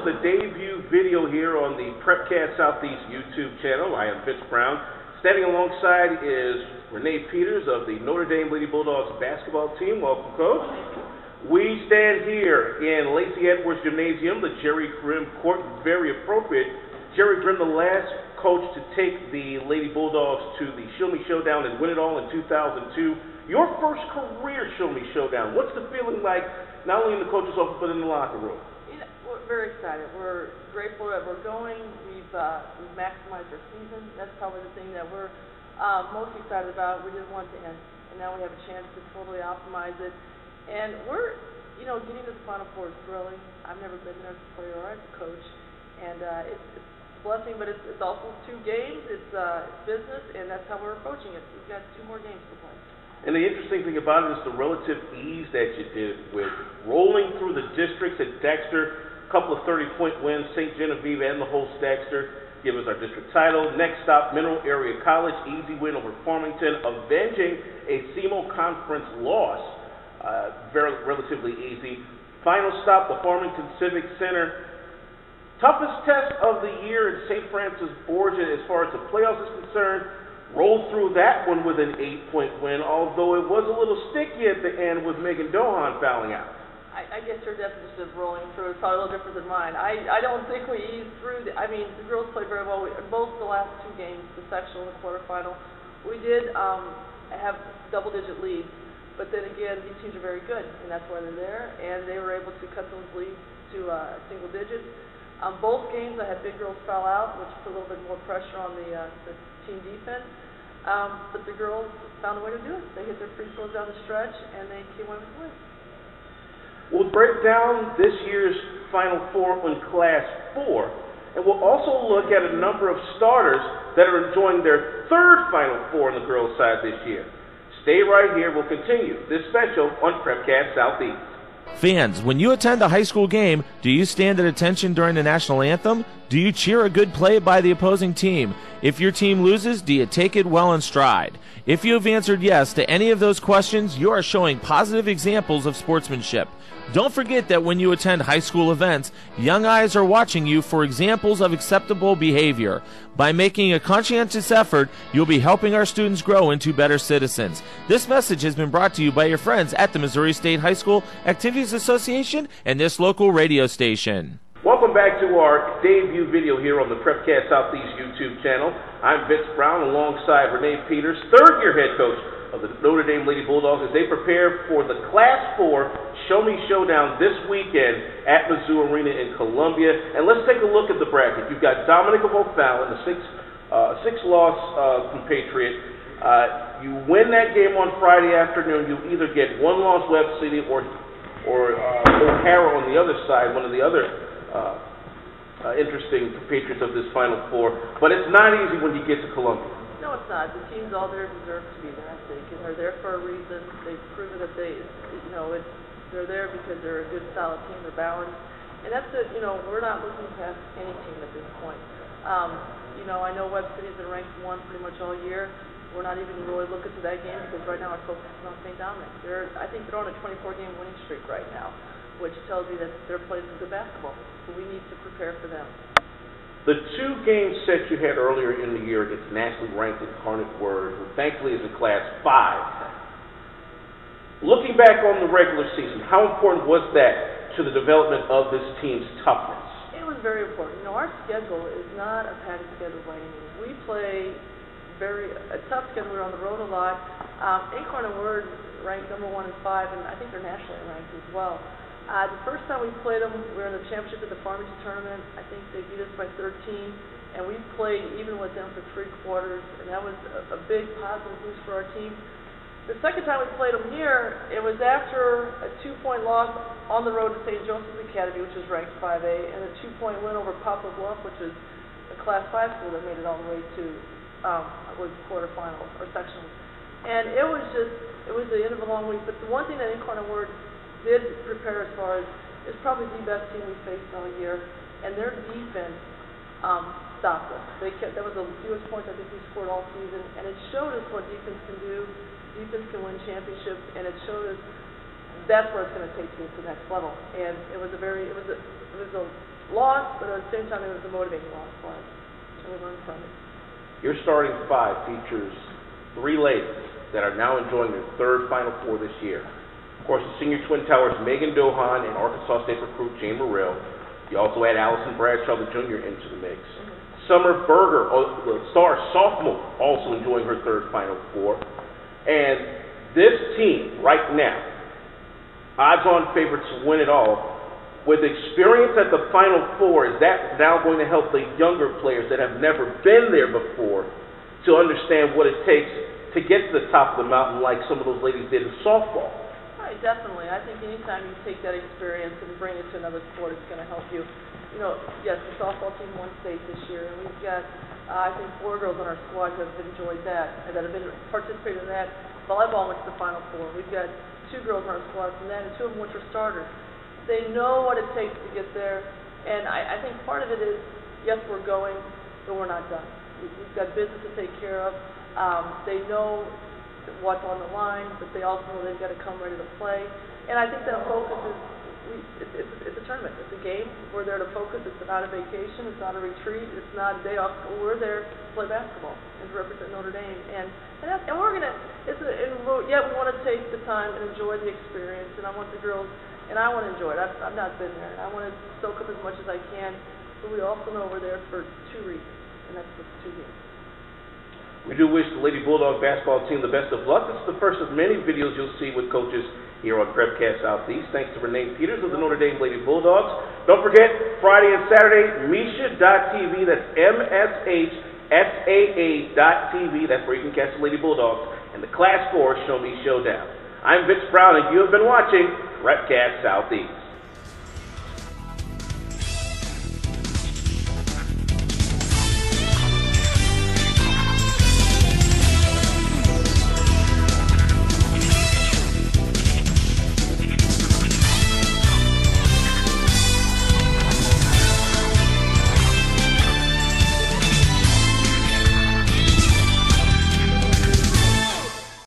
to the debut video here on the PrepCasts Southeast YouTube channel. I am Vince Brown. Standing alongside is Renee Peters of the Notre Dame Lady Bulldogs basketball team. Welcome, Coach. We stand here in Lacey Edwards Gymnasium, the Jerry Grimm court. Very appropriate. Jerry Grimm, the last coach to take the Lady Bulldogs to the Show Me Showdown and win it all in 2002. Your first career Show Me Showdown. What's the feeling like, not only in the coach's office, but in the locker room? We're very excited. We're grateful that we're going. We've maximized our season. That's probably the thing that we're most excited about. We didn't want it to end, and now we have a chance to totally optimize it. And we're, getting to the Final Four is thrilling. I've never been there as a player or as a coach, and it's a blessing. But it's also 2 games. It's business, and that's how we're approaching it. We've got 2 more games to play. And the interesting thing about it is the relative ease that you did with rolling through the districts at Dexter. Couple of 30-point wins, St. Genevieve and the Holst Dexter give us our district title. Next stop, Mineral Area College, easy win over Farmington, avenging a SEMO conference loss, very relatively easy. Final stop, the Farmington Civic Center. Toughest test of the year in St. Francis Borgia as far as the playoffs is concerned. Rolled through that one with an 8-point win, although it was a little sticky at the end with Megan Dohan fouling out. I guess her definition of rolling through is probably a little different than mine. I don't think we eased through. The girls played very well. Both the last 2 games, the sectional and the quarterfinal, we did have double-digit leads. But then again, these teams are very good, and that's why they're there. And they were able to cut those leads to single digits. Both games, I had big girls foul out, which put a little bit more pressure on the team defense. But the girls found a way to do it. They hit their free throws down the stretch, and they came away with the win. We'll break down this year's Final Four in Class 4, and we'll also look at a number of starters that are enjoying their 3rd Final Four on the girls' side this year. Stay right here. We'll continue this special on PrepCasts Southeast. Fans, when you attend a high school game, do you stand at attention during the national anthem? Do you cheer a good play by the opposing team? If your team loses, do you take it well in stride? If you have answered yes to any of those questions, you are showing positive examples of sportsmanship. Don't forget that when you attend high school events, young eyes are watching you for examples of acceptable behavior. By making a conscientious effort, you'll be helping our students grow into better citizens. This message has been brought to you by your friends at the Missouri State High School Activities Association and this local radio station. Welcome back to our debut video here on the PrepCast Southeast YouTube channel. I'm Vince Brown alongside Renee Peters, 3rd-year head coach of the Notre Dame Lady Bulldogs as they prepare for the Class 4 Show Me Showdown this weekend at Mizzou Arena in Columbia. And let's take a look at the bracket. You've got Dominica O'Fallon, the six-loss compatriot. You win that game on Friday afternoon, you either get 1 loss Webb City or O'Hara on the other side, one of the other interesting compatriots of this Final Four. But it's not easy when you get to Columbia. No, it's not. The teams all there deserve to be there, I think, and they're there for a reason. They've proven that they're there because they're a good, solid team. They're balanced, and that's it. We're not looking past any team at this point. I know Webb City's been ranked 1 pretty much all year. We're not even really looking to that game because right now our focus is on St. Dominic. I think they're on a 24-game winning streak right now, which tells you that they're playing some good basketball. So we need to prepare for them. The 2-game set you had earlier in the year against nationally ranked Incarnate Word, who thankfully is in Class 5. Looking back on the regular season, how important was that to the development of this team's toughness? It was very important. Our schedule is not a padded schedule by any means. We play a tough schedule. We're on the road a lot. Incarnate Word ranked number 1 and 5, and I think they're nationally ranked as well. The first time we played them, we were in the championship at the Farmington tournament. I think they beat us by 13, and we played even with them for 3 quarters, and that was a big positive boost for our team. The second time we played them here, it was after a 2-point loss on the road to St. Joseph's Academy, which is ranked 5A, and a 2-point win over Poplar Bluff, which is a Class 5 school that made it all the way to quarterfinals or sectionals. And it was the end of a long week. But the one thing that Incarnate Word did prepare as far as is probably the best team we faced all year, and their defense stopped us. That was the fewest points I think we scored all season, and it showed us what defense can do. Defense can win championships, and it showed us that's where it's going to take to the next level. And it was a loss, but at the same time it was a motivating loss for us, and we learned from it. Your starting five features 3 ladies that are now enjoying their 3rd Final Four this year. Of course, the senior Twin Towers, Megan Dohan and Arkansas State recruit Jane Morrill. You also add Allison Bradshaw, the junior, into the mix. Summer Berger, the star sophomore, also enjoying her 3rd Final Four. And this team, right now, odds-on favorites to win it all. With experience at the Final Four, is that now going to help the younger players that have never been there before to understand what it takes to get to the top of the mountain like some of those ladies did in softball? Right, definitely. I think anytime you take that experience and bring it to another sport, it's going to help you. You know, yes, the softball team won state this year, and we've got, I think, 4 girls on our squad who have enjoyed that, and that have been participated in that. Volleyball went to the Final Four. We've got 2 girls on our squad from that, and 2 of them which are starters. They know what it takes to get there, and I think part of it is, yes, we're going, but we're not done. We've got business to take care of. They know what's on the line, but they also know they've got to come ready to play. And I think that focus is, it's a tournament. It's a game. We're there to focus. It's not a vacation. It's not a retreat. It's not a day off. We're there to play basketball and to represent Notre Dame. And we're gonna. We want to take the time and enjoy the experience. And I want the girls, and I want to enjoy it. I've not been there. And I want to soak up as much as I can. But we also know we're there for 2 reasons, and that's the 2 games. We do wish the Lady Bulldog basketball team the best of luck. This is the first of many videos you'll see with coaches here on PrepCasts Southeast. Thanks to Renee Peters of the Notre Dame Lady Bulldogs. Don't forget, Friday and Saturday, Misha.tv. That's MSHSAA.tv. That's where you can catch the Lady Bulldogs. And the Class 4 Show Me Showdown. I'm Vince Brown, and you have been watching PrepCasts Southeast.